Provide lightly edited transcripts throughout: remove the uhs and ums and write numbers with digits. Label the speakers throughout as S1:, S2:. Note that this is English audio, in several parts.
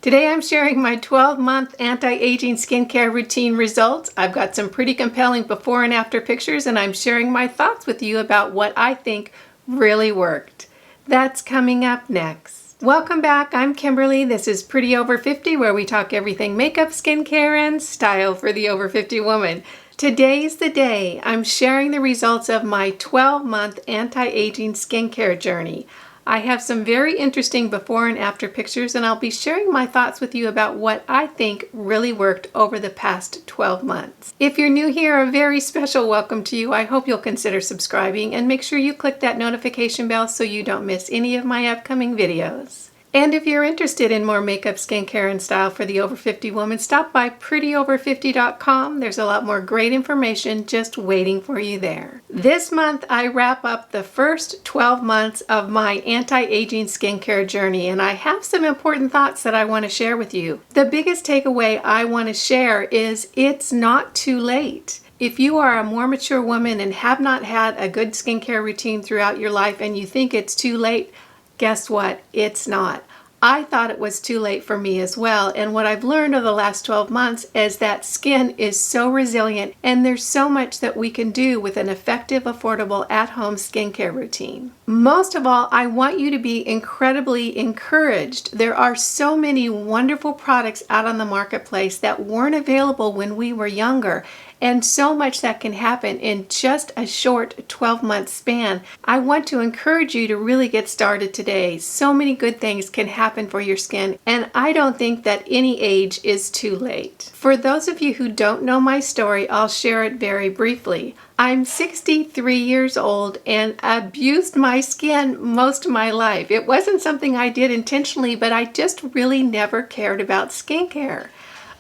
S1: Today I'm sharing my 12-month anti-aging skincare routine results. I've got some pretty compelling before and after pictures, and I'm sharing my thoughts with you about what I think really worked. That's coming up next. Welcome back. I'm Kimberly. This is Pretty Over 50, where we talk everything makeup, skincare, and style for the over 50 woman. Today's the day I'm sharing the results of my 12-month anti-aging skincare journey. I have some very interesting before and after pictures, and I'll be sharing my thoughts with you about what I think really worked over the past 12 months. If you're new here, a very special welcome to you. I hope you'll consider subscribing and make sure you click that notification bell so you don't miss any of my upcoming videos. And if you're interested in more makeup, skincare, and style for the over 50 woman, stop by prettyover50.com. There's a lot more great information just waiting for you there. This month, I wrap up the first 12 months of my anti-aging skincare journey, and I have some important thoughts that I want to share with you. The biggest takeaway I want to share is it's not too late. If you are a more mature woman and have not had a good skincare routine throughout your life and you think it's too late, guess what? It's not. I thought it was too late for me as well, and what I've learned over the last 12 months is that skin is so resilient and there's so much that we can do with an effective, affordable, at-home skincare routine. Most of all, I want you to be incredibly encouraged. There are so many wonderful products out on the marketplace that weren't available when we were younger, and so much that can happen in just a short 12-month span. I want to encourage you to really get started today. So many good things can happen for your skin, and I don't think that any age is too late. For those of you who don't know my story, I'll share it very briefly. I'm 63 years old and abused my skin most of my life. It wasn't something I did intentionally, but I just really never cared about skincare.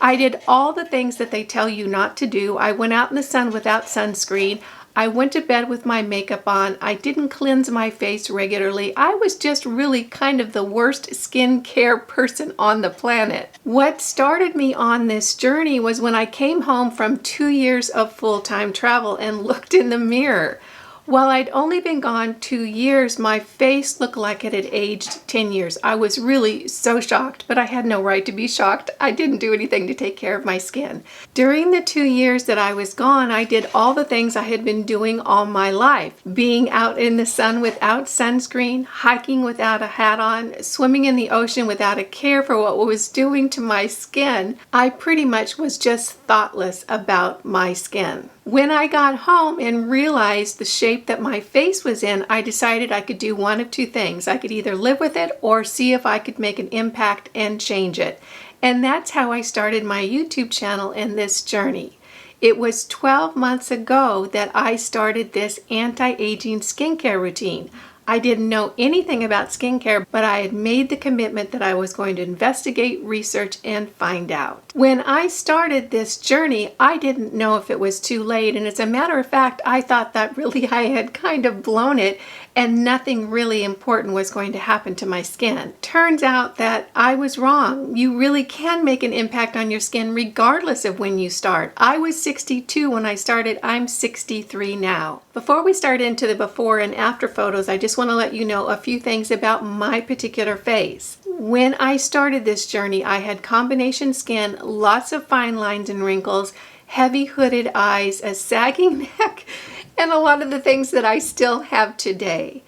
S1: I did all the things that they tell you not to do. I went out in the sun without sunscreen. I went to bed with my makeup on. I didn't cleanse my face regularly. I was just really kind of the worst skincare person on the planet. What started me on this journey was when I came home from 2 years of full-time travel and looked in the mirror. While I'd only been gone 2 years, my face looked like it had aged 10 years. I was really so shocked, but I had no right to be shocked. I didn't do anything to take care of my skin. During the 2 years that I was gone, I did all the things I had been doing all my life. Being out in the sun without sunscreen, hiking without a hat on, swimming in the ocean without a care for what it was doing to my skin. I pretty much was just thoughtless about my skin. When I got home and realized the shape that my face was in, I decided I could do one of two things. I could either live with it or see if I could make an impact and change it. And that's how I started my YouTube channel and this journey. It was 12 months ago that I started this anti-aging skincare routine. I didn't know anything about skincare, but I had made the commitment that I was going to investigate, research, and find out. When I started this journey, I didn't know if it was too late, and as a matter of fact, I thought that really I had kind of blown it and nothing really important was going to happen to my skin. Turns out that I was wrong. You really can make an impact on your skin regardless of when you start. I was 62 when I started. I'm 63 now. Before we start into the before and after photos, I just want to let you know a few things about my particular face. When I started this journey, I had combination skin, lots of fine lines and wrinkles, heavy hooded eyes, a sagging neck, and a lot of the things that I still have today.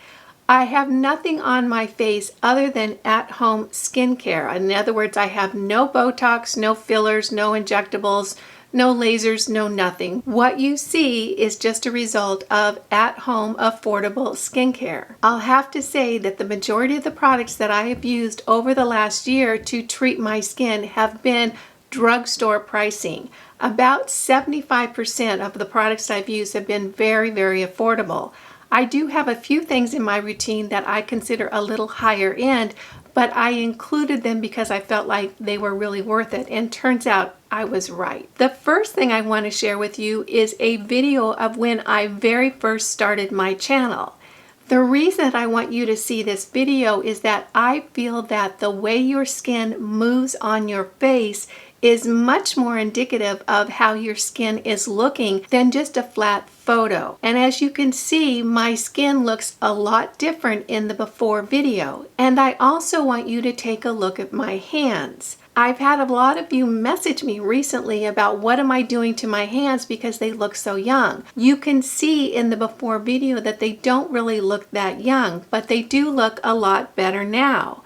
S1: I have nothing on my face other than at-home skincare. In other words, I have no Botox, no fillers, no injectables, no lasers, no nothing. What you see is just a result of at-home affordable skincare. I'll have to say that the majority of the products that I have used over the last year to treat my skin have been drugstore pricing. About 75% of the products I've used have been very, very affordable. I do have a few things in my routine that I consider a little higher end, but I included them because I felt like they were really worth it, and turns out I was right. The first thing I want to share with you is a video of when I very first started my channel. The reason that I want you to see this video is that I feel that the way your skin moves on your face is much more indicative of how your skin is looking than just a flat photo. And as you can see, my skin looks a lot different in the before video. And I also want you to take a look at my hands. I've had a lot of you message me recently about what am I doing to my hands because they look so young. You can see in the before video that they don't really look that young, but they do look a lot better now.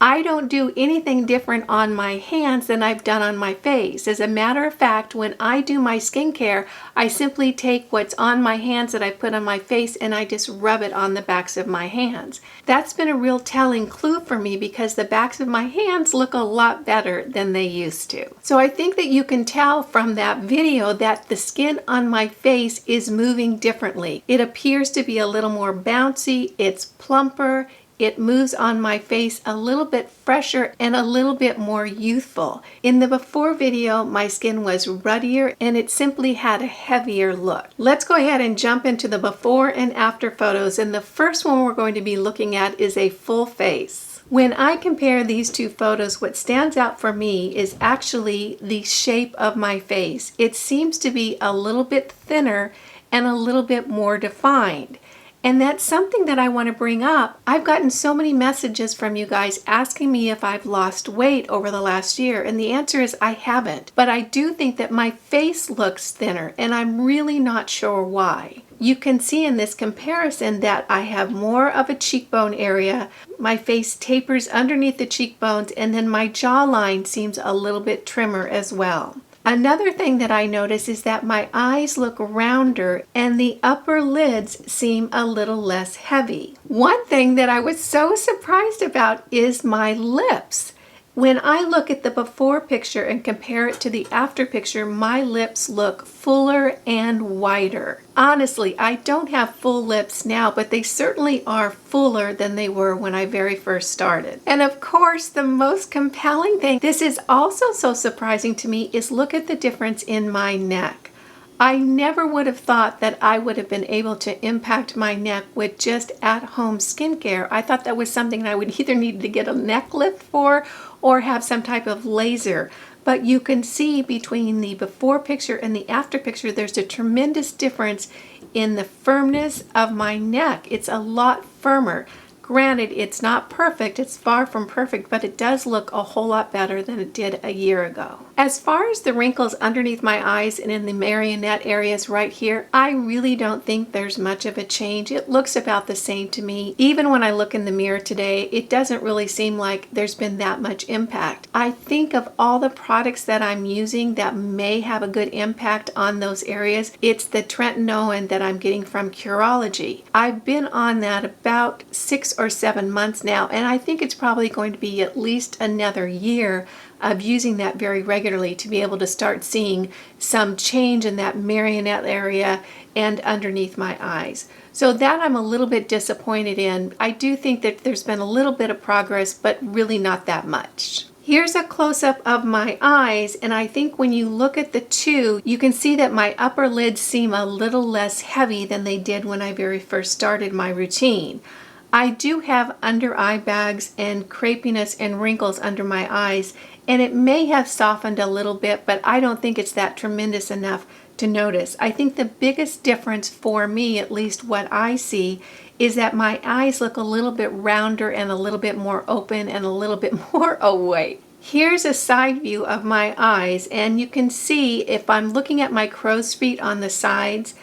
S1: I don't do anything different on my hands than I've done on my face. As a matter of fact, when I do my skincare, I simply take what's on my hands that I put on my face and I just rub it on the backs of my hands. That's been a real telling clue for me because the backs of my hands look a lot better than they used to. So I think that you can tell from that video that the skin on my face is moving differently. It appears to be a little more bouncy, it's plumper, it moves on my face a little bit fresher and a little bit more youthful. In the before video, my skin was ruddier and it simply had a heavier look. Let's go ahead and jump into the before and after photos, and the first one we're going to be looking at is a full face. When I compare these two photos, what stands out for me is actually the shape of my face. It seems to be a little bit thinner and a little bit more defined. And that's something that I want to bring up. I've gotten so many messages from you guys asking me if I've lost weight over the last year, and the answer is I haven't. But I do think that my face looks thinner, and I'm really not sure why. You can see in this comparison that I have more of a cheekbone area, my face tapers underneath the cheekbones, and then my jawline seems a little bit trimmer as well. Another thing that I notice is that my eyes look rounder and the upper lids seem a little less heavy. One thing that I was so surprised about is my lips. When I look at the before picture and compare it to the after picture, my lips look fuller and wider. Honestly, I don't have full lips now, but they certainly are fuller than they were when I very first started. And of course, the most compelling thing, this is also so surprising to me, is look at the difference in my neck. I never would have thought that I would have been able to impact my neck with just at-home skincare. I thought that was something I would either need to get a neck lift for or have some type of laser. But you can see between the before picture and the after picture, there's a tremendous difference in the firmness of my neck. It's a lot firmer. Granted, it's not perfect, it's far from perfect, but it does look a whole lot better than it did a year ago. As far as the wrinkles underneath my eyes and in the marionette areas right here, I really don't think there's much of a change. It looks about the same to me. Even when I look in the mirror today, it doesn't really seem like there's been that much impact. I think of all the products that I'm using that may have a good impact on those areas, it's the tretinoin that I'm getting from Curology. I've been on that about 6 or 7 months now, and I think it's probably going to be at least another year of using that very regularly to be able to start seeing some change in that marionette area and underneath my eyes. So that I'm a little bit disappointed in. I do think that there's been a little bit of progress, but really not that much. Here's a close-up of my eyes, and I think when you look at the two, you can see that my upper lids seem a little less heavy than they did when I very first started my routine. I do have under eye bags and crepiness and wrinkles under my eyes, and it may have softened a little bit, but I don't think it's that tremendous enough to notice. I think the biggest difference for me, at least what I see, is that my eyes look a little bit rounder and a little bit more open and a little bit more awake. Here's a side view of my eyes, and you can see if I'm looking at my crow's feet on the sides,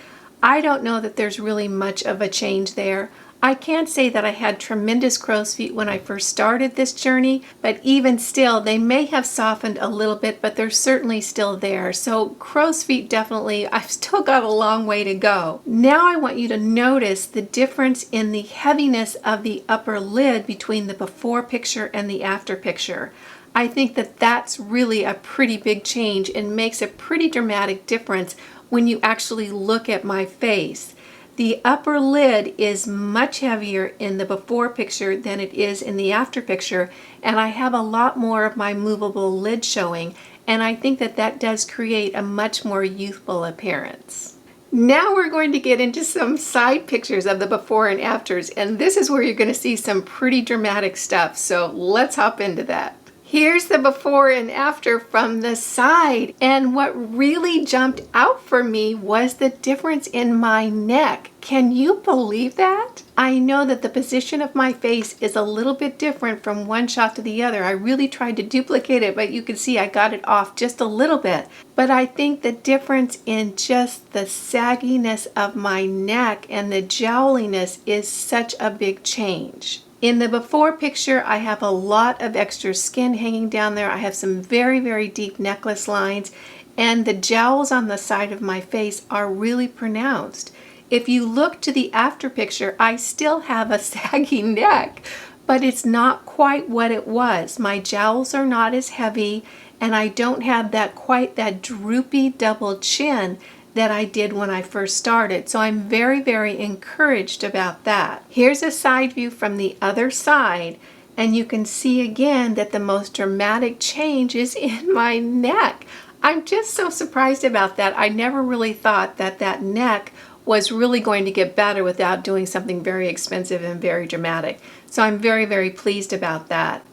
S1: I don't know that there's really much of a change there. I can't say that I had tremendous crow's feet when I first started this journey, but even still, they may have softened a little bit, but they're certainly still there. So crow's feet definitely, I've still got a long way to go. Now I want you to notice the difference in the heaviness of the upper lid between the before picture and the after picture. I think that that's really a pretty big change and makes a pretty dramatic difference when you actually look at my face. The upper lid is much heavier in the before picture than it is in the after picture, and I have a lot more of my movable lid showing, and I think that that does create a much more youthful appearance. Now we're going to get into some side pictures of the before and afters, and this is where you're going to see some pretty dramatic stuff, so let's hop into that. Here's the before and after from the side. And what really jumped out for me was the difference in my neck. Can you believe that? I know that the position of my face is a little bit different from one shot to the other. I really tried to duplicate it, but you can see I got it off just a little bit. But I think the difference in just the sagginess of my neck and the jowliness is such a big change. In the before picture, I have a lot of extra skin hanging down there. I have some very, very deep necklace lines, and the jowls on the side of my face are really pronounced. If you look to the after picture, I still have a saggy neck, but it's not quite what it was. My jowls are not as heavy, and I don't have quite that droopy double chin that I did when I first started. So I'm very, very encouraged about that. Here's a side view from the other side, and you can see again that the most dramatic change is in my neck. I'm just so surprised about that. I never really thought that that neck was really going to get better without doing something very expensive and very dramatic. So I'm very, very pleased about that.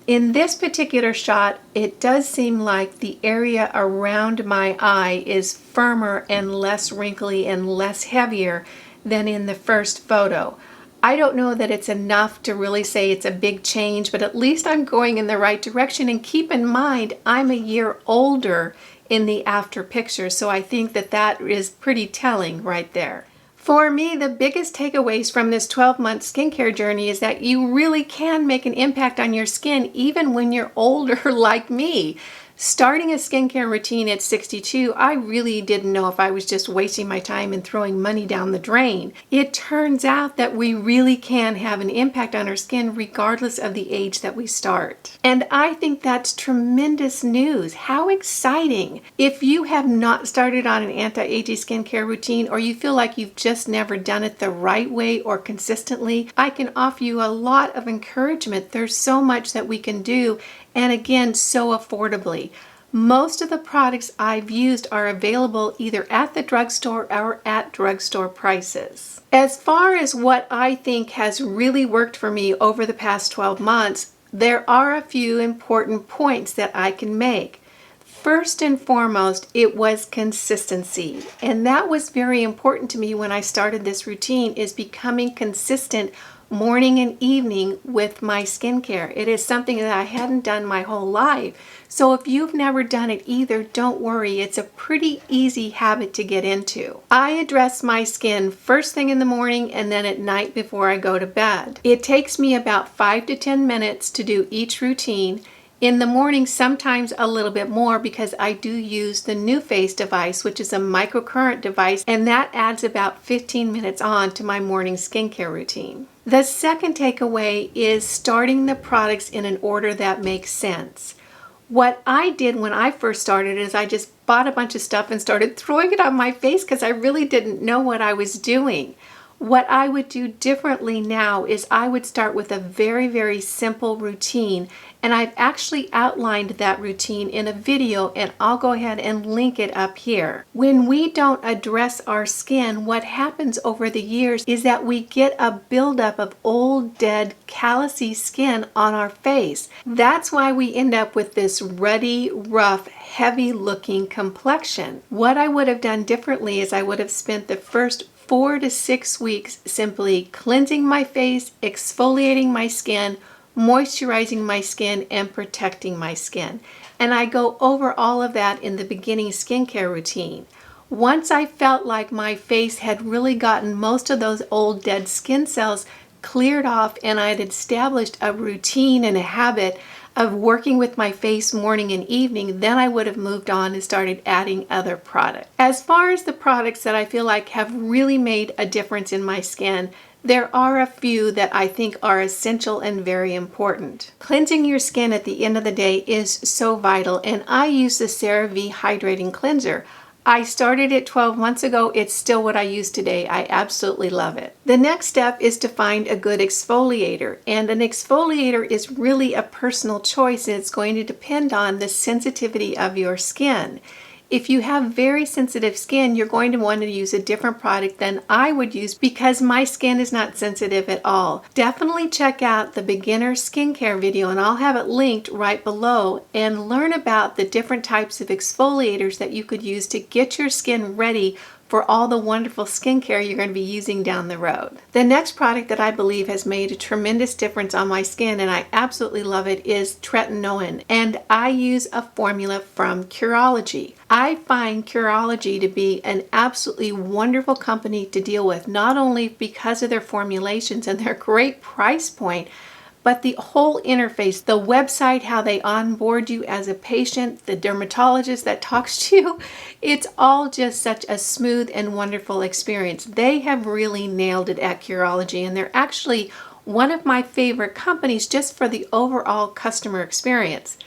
S1: In this particular shot, it does seem like the area around my eye is firmer and less wrinkly and less heavier than in the first photo. I don't know that it's enough to really say it's a big change, but at least I'm going in the right direction. And keep in mind, I'm a year older in the after picture, so I think that that is pretty telling right there. For me, the biggest takeaways from this 12-month skincare journey is that you really can make an impact on your skin even when you're older like me. Starting a skincare routine at 62, I really didn't know if I was just wasting my time and throwing money down the drain. It turns out that we really can have an impact on our skin regardless of the age that we start. And I think that's tremendous news. How exciting! If you have not started on an anti-aging skincare routine, or you feel like you've just never done it the right way or consistently, I can offer you a lot of encouragement. There's so much that we can do, and again, so affordably. Most of the products I've used are available either at the drugstore or at drugstore prices. As far as what I think has really worked for me over the past 12 months, there are a few important points that I can make. First and foremost, it was consistency. And that was very important to me when I started this routine, is becoming consistent morning and evening with my skincare. It is something that I hadn't done my whole life. So if you've never done it either, don't worry. It's a pretty easy habit to get into. I address my skin first thing in the morning and then at night before I go to bed. It takes me about 5 to 10 minutes to do each routine. In the morning, sometimes a little bit more, because I do use the NuFACE device, which is a microcurrent device, and that adds about 15 minutes on to my morning skincare routine. The second takeaway is starting the products in an order that makes sense. What I did when I first started is I just bought a bunch of stuff and started throwing it on my face because I really didn't know what I was doing. What I would do differently now is I would start with a very, very simple routine, and I've actually outlined that routine in a video, and I'll go ahead and link it up here. When we don't address our skin, what happens over the years is that we get a buildup of old, dead, callousy skin on our face. That's why we end up with this ruddy, rough, heavy-looking complexion. What I would have done differently is I would have spent the first 4 to 6 weeks simply cleansing my face, exfoliating my skin, moisturizing my skin, and protecting my skin. And I go over all of that in the beginning skincare routine. Once I felt like my face had really gotten most of those old dead skin cells cleared off, and I had established a routine and a habit of working with my face morning and evening, then I would have moved on and started adding other products. As far as the products that I feel like have really made a difference in my skin, there are a few that I think are essential and very important. Cleansing your skin at the end of the day is so vital, and I use the CeraVe Hydrating Cleanser. I started it 12 months ago. It's still what I use today. I absolutely love it. The next step is to find a good exfoliator. And an exfoliator is really a personal choice, and it's going to depend on the sensitivity of your skin. If you have very sensitive skin, you're going to want to use a different product than I would use because my skin is not sensitive at all. Definitely check out the beginner skincare video, and I'll have it linked right below, and learn about the different types of exfoliators that you could use to get your skin ready for all the wonderful skincare you're going to be using down the road. The next product that I believe has made a tremendous difference on my skin, and I absolutely love it, is tretinoin. And I use a formula from Curology. I find Curology to be an absolutely wonderful company to deal with, not only because of their formulations and their great price point, but the whole interface, the website, how they onboard you as a patient, the dermatologist that talks to you, it's all just such a smooth and wonderful experience. They have really nailed it at Curology, and they're actually one of my favorite companies just for the overall customer experience.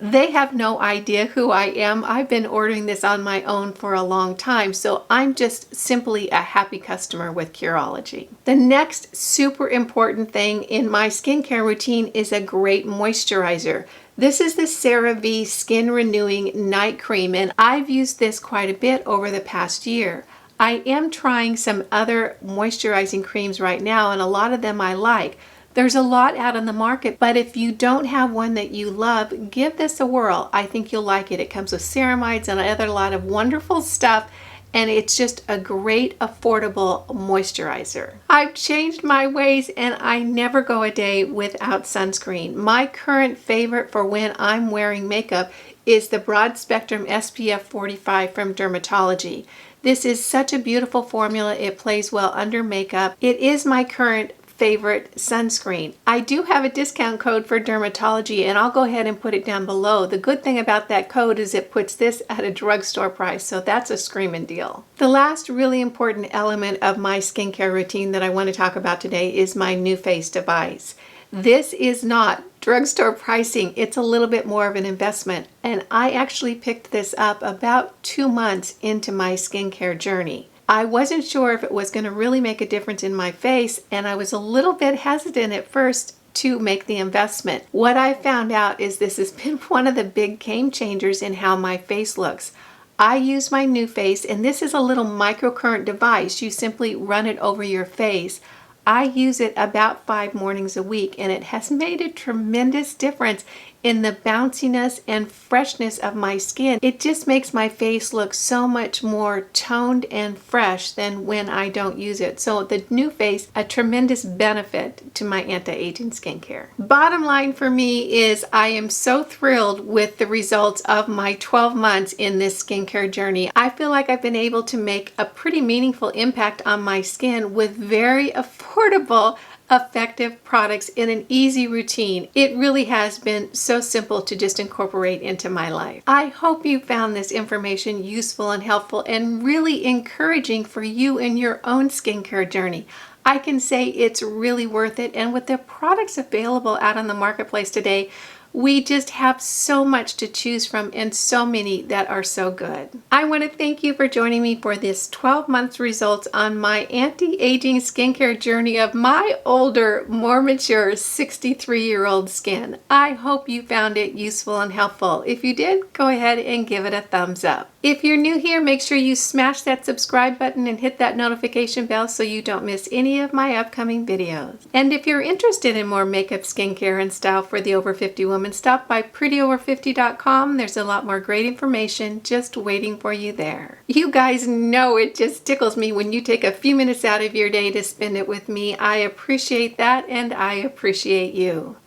S1: They have no idea who I am. I've been ordering this on my own for a long time, so I'm just simply a happy customer with Curology. The next super important thing in my skincare routine is a great moisturizer. This is the CeraVe Skin Renewing Night Cream, and I've used this quite a bit over the past year. I am trying some other moisturizing creams right now, and a lot of them I like. There's a lot out on the market, but if you don't have one that you love, give this a whirl. I think you'll like it. It comes with ceramides and a lot of wonderful stuff, and it's just a great, affordable moisturizer. I've changed my ways, and I never go a day without sunscreen. My current favorite for when I'm wearing makeup is the Broad Spectrum SPF 45 from Drmtlgy. This is such a beautiful formula. It plays well under makeup. It is my current favorite sunscreen. I do have a discount code for Drmtlgy, and I'll go ahead and put it down below. The good thing about that code is it puts this at a drugstore price, so that's a screaming deal. The last really important element of my skincare routine that I want to talk about today is my NuFACE device. This is not drugstore pricing. It's a little bit more of an investment, and I actually picked this up about 2 months into my skincare journey. I wasn't sure if it was going to really make a difference in my face, and I was a little bit hesitant at first to make the investment. What I found out is this has been one of the big game changers in how my face looks. I use my NuFACE, and this is a little microcurrent device. You simply run it over your face. I use it about 5 mornings a week, and it has made a tremendous difference in the bounciness and freshness of my skin. It just makes my face look so much more toned and fresh than when I don't use it. So the NuFACE, a tremendous benefit to my anti-aging skincare. Bottom line for me is I am so thrilled with the results of my 12 months in this skincare journey. I feel like I've been able to make a pretty meaningful impact on my skin with very affordable, effective products in an easy routine. It really has been so simple to just incorporate into my life. I hope you found this information useful and helpful and really encouraging for you in your own skincare journey. I can say it's really worth it, and with the products available out on the marketplace today, we just have so much to choose from and so many that are so good. I want to thank you for joining me for this 12 months results on my anti-aging skincare journey of my older, more mature 63-year-old skin. I hope you found it useful and helpful. If you did, go ahead and give it a thumbs up. If you're new here, make sure you smash that subscribe button and hit that notification bell so you don't miss any of my upcoming videos. And if you're interested in more makeup, skincare, and style for the over 50 woman, stop by prettyover50.com. There's a lot more great information just waiting for you there. You guys know it just tickles me when you take a few minutes out of your day to spend it with me. I appreciate that, and I appreciate you.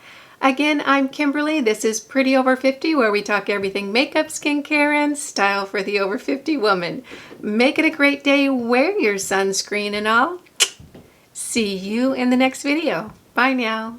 S1: Again, I'm Kimberly. This is Pretty Over 50, where we talk everything makeup, skincare, and style for the over 50 woman. Make it a great day. Wear your sunscreen and all. See you in the next video. Bye now.